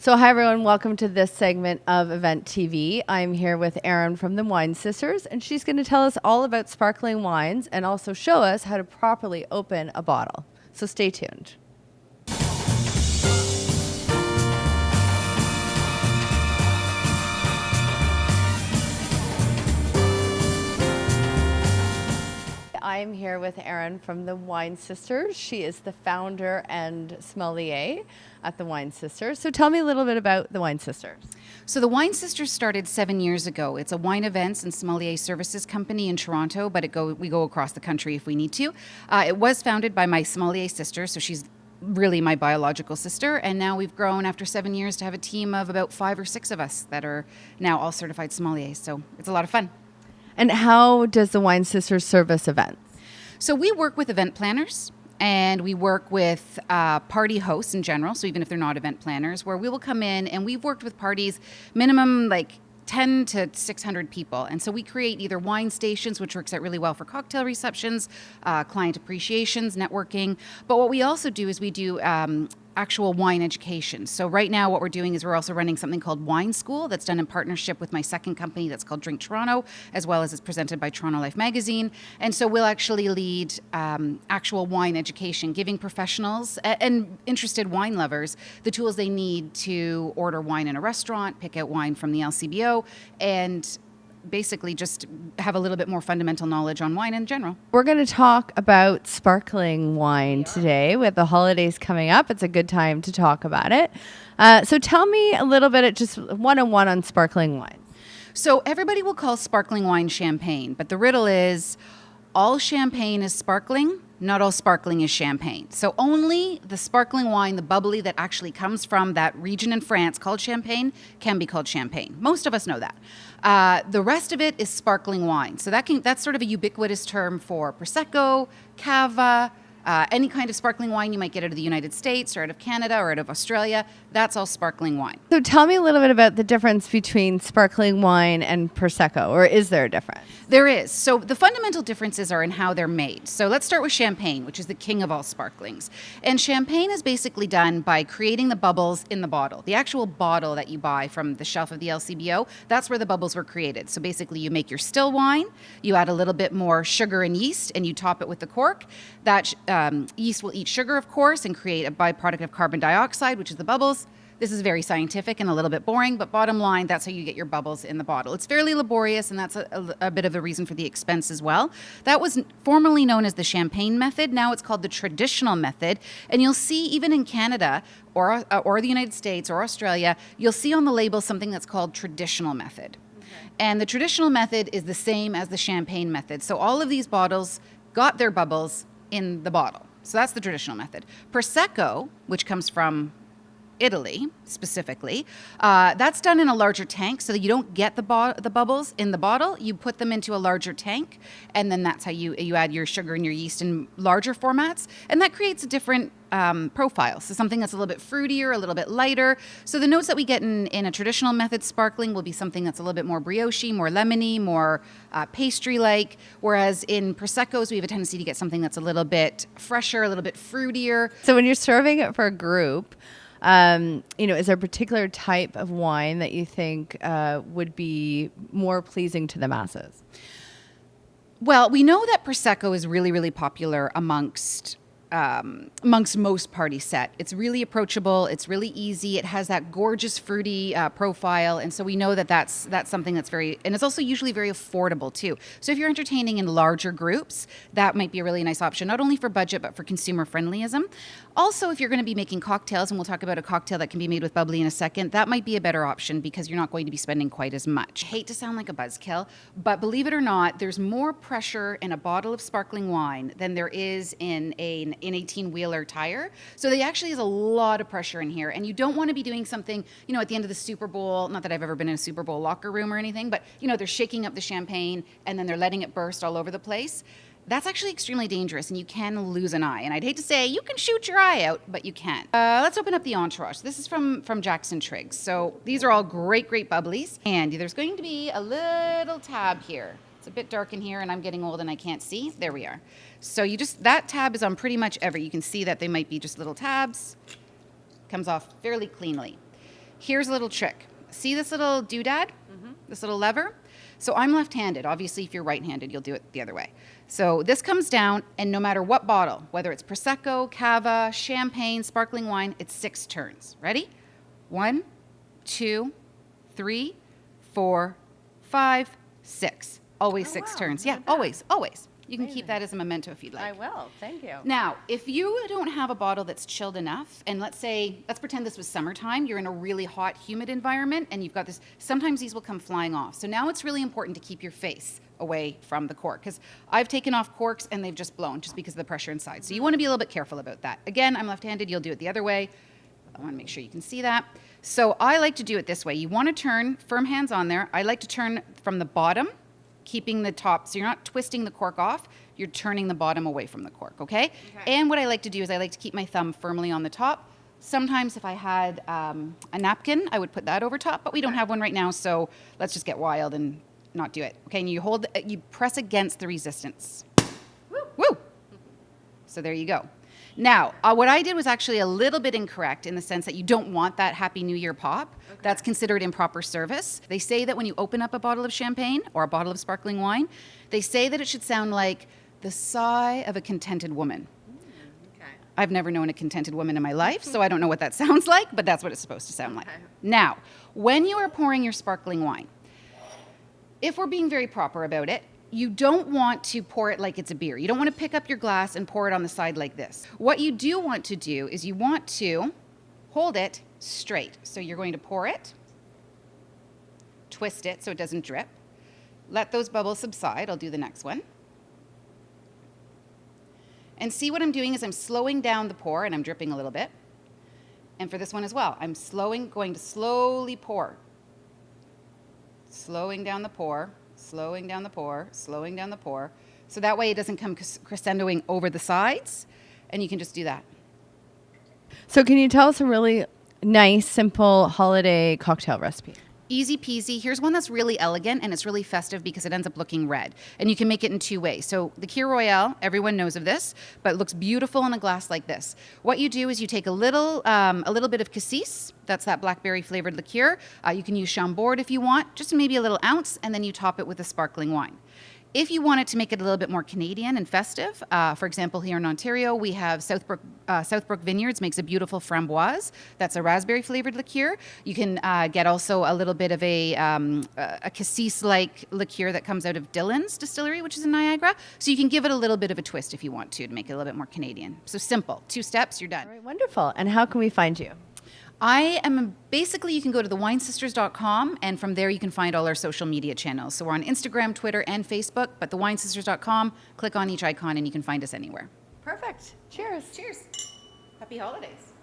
So hi everyone, welcome to this segment of Event TV. I'm here with Erin from the Wine Sisters, and she's going to tell us all about sparkling wines and also show us how to properly open a bottle. So stay tuned. I'm here with Erin from the Wine Sisters. She is the founder and sommelier at the Wine Sisters. So tell me a little bit about the Wine Sisters. So the Wine Sisters started 7 years ago. It's a wine events and sommelier services company in Toronto, but we go across the country if we need to. It was founded by my sommelier sister, so she's really my biological sister, and now we've grown after 7 years to have a team of about 5 or 6 of us that are now all certified sommeliers, so it's a lot of fun. And how does the Wine Sisters service events? So we work with event planners and we work with party hosts in general. So even if they're not event planners, where we will come in, and we've worked with parties minimum like 10 to 600 people. And so we create either wine stations, which works out really well for cocktail receptions, client appreciations, networking. But what we also do is we do actual wine education. So right now what we're doing is we're also running something called Wine School that's done in partnership with my second company that's called Drink Toronto, as well as it's presented by Toronto Life Magazine. And so we'll actually lead actual wine education, giving professionals and interested wine lovers the tools they need to order wine in a restaurant, pick out wine from the LCBO, and basically just have a little bit more fundamental knowledge on wine in general. We're going to talk about sparkling wine today. With the holidays coming up, it's a good time to talk about it. So tell me a little bit, just one-on-one on sparkling wine. So everybody will call sparkling wine champagne, but the riddle is all champagne is sparkling, not all sparkling is champagne. So only the sparkling wine, the bubbly that actually comes from that region in France called Champagne, can be called champagne. Most of us know that. The rest of it is sparkling wine. So that's sort of a ubiquitous term for Prosecco, Cava, any kind of sparkling wine you might get out of the United States or out of Canada or out of Australia. That's all sparkling wine. So tell me a little bit about the difference between sparkling wine and Prosecco, or is there a difference? There is. So the fundamental differences are in how they're made. So let's start with champagne, which is the king of all sparklings. And champagne is basically done by creating the bubbles in the bottle. The actual bottle that you buy from the shelf of the LCBO, that's where the bubbles were created. So basically you make your still wine, you add a little bit more sugar and yeast, and you top it with the cork. That yeast will eat sugar, of course, and create a byproduct of carbon dioxide, which is the bubbles. This is very scientific and a little bit boring, but bottom line, that's how you get your bubbles in the bottle. It's fairly laborious, and that's a bit of the reason for the expense as well. That was formerly known as the champagne method. Now it's called the traditional method. And you'll see even in Canada or the United States or Australia, you'll see on the label something that's called traditional method. Okay. And the traditional method is the same as the champagne method. So all of these bottles got their bubbles in the bottle. So that's the traditional method. Prosecco, which comes from Italy specifically, that's done in a larger tank so that you don't get the bubbles in the bottle. You put them into a larger tank, and then that's how you add your sugar and your yeast in larger formats, and that creates a different profile. So something that's a little bit fruitier, a little bit lighter. So the notes that we get in a traditional method sparkling will be something that's a little bit more brioche, more lemony, more pastry-like, whereas in Proseccos, we have a tendency to get something that's a little bit fresher, a little bit fruitier. So when you're serving it for a group, is there a particular type of wine that you think would be more pleasing to the masses? Well, we know that Prosecco is really, really popular amongst most party set. It's really approachable. It's really easy. It has that gorgeous fruity profile. And so we know that that's something that's and it's also usually very affordable too. So if you're entertaining in larger groups, that might be a really nice option, not only for budget, but for consumer friendlyism. Also, if you're going to be making cocktails, and we'll talk about a cocktail that can be made with bubbly in a second, that might be a better option because you're not going to be spending quite as much. I hate to sound like a buzzkill, but believe it or not, there's more pressure in a bottle of sparkling wine than there is in an 18-wheeler tire. So there actually is a lot of pressure in here, and you don't want to be doing something, at the end of the Super Bowl, not that I've ever been in a Super Bowl locker room or anything, but, they're shaking up the champagne and then they're letting it burst all over the place. That's actually extremely dangerous, and you can lose an eye. And I'd hate to say you can shoot your eye out, but you can't. Let's open up the entourage. This is from Jackson Triggs. So these are all great, great bubblies. And there's going to be a little tab here. It's a bit dark in here, and I'm getting old and I can't see. There we are. So that tab is on pretty much you can see that they might be just little tabs. Comes off fairly cleanly. Here's a little trick. See this little doodad? This little lever? So I'm left-handed. Obviously, if you're right-handed, you'll do it the other way. So this comes down, and no matter what bottle, whether it's Prosecco, Cava, champagne, sparkling wine, it's 6 turns. Ready? 1, 2, 3, 4, 5, 6. Always 6 turns. Yeah, always, always. You can keep that as a memento if you'd like. I will. Thank you. Now, if you don't have a bottle that's chilled enough, and let's pretend this was summertime, you're in a really hot, humid environment, and you've got this, sometimes these will come flying off. So now it's really important to keep your face away from the cork, because I've taken off corks and they've just blown just because of the pressure inside. So you want to be a little bit careful about that. Again, I'm left-handed, you'll do it the other way. I want to make sure you can see that. So I like to do it this way. You want to turn, firm hands on there. I like to turn from the bottom, keeping the top, so you're not twisting the cork off, you're turning the bottom away from the cork, okay? And what I like to do is I like to keep my thumb firmly on the top. Sometimes if I had a napkin, I would put that over top, but we don't have one right now, so let's just get wild and not do it. Okay, and you press against the resistance. Woo! Woo! So there you go. Now, what I did was actually a little bit incorrect in the sense that you don't want that Happy New Year pop. Okay. That's considered improper service. They say that when you open up a bottle of champagne or a bottle of sparkling wine, they say that it should sound like the sigh of a contented woman. Okay. I've never known a contented woman in my life, so I don't know what that sounds like, but that's what it's supposed to sound like. Now, when you are pouring your sparkling wine, if we're being very proper about it, you don't want to pour it like it's a beer. You don't want to pick up your glass and pour it on the side like this. What you do want to do is you want to hold it straight. So you're going to pour it, twist it so it doesn't drip, let those bubbles subside. I'll do the next one. And see what I'm doing is I'm slowing down the pour, and I'm dripping a little bit. And for this one as well, I'm going to slowly pour. Slowing down the pour. Slowing down the pour, slowing down the pour. So that way it doesn't come crescendoing over the sides, and you can just do that. So can you tell us a really nice, simple holiday cocktail recipe? Easy peasy. Here's one that's really elegant, and it's really festive because it ends up looking red. And you can make it in 2 ways. So the Kir Royale, everyone knows of this, but it looks beautiful in a glass like this. What you do is you take a little bit of cassis. That's that blackberry flavored liqueur. You can use Chambord if you want, just maybe a little ounce, and then you top it with a sparkling wine. If you wanted to make it a little bit more Canadian and festive, for example, here in Ontario, we have Southbrook Vineyards makes a beautiful framboise. That's a raspberry-flavored liqueur. You can get also a little bit of a cassis-like liqueur that comes out of Dillon's distillery, which is in Niagara. So you can give it a little bit of a twist if you want to make it a little bit more Canadian. So simple. 2 steps, you're done. All right, wonderful. And how can we find you? Basically, you can go to thewinesisters.com, and from there you can find all our social media channels. So we're on Instagram, Twitter, and Facebook, but thewinesisters.com, click on each icon and you can find us anywhere. Perfect. Cheers. Cheers. Happy holidays.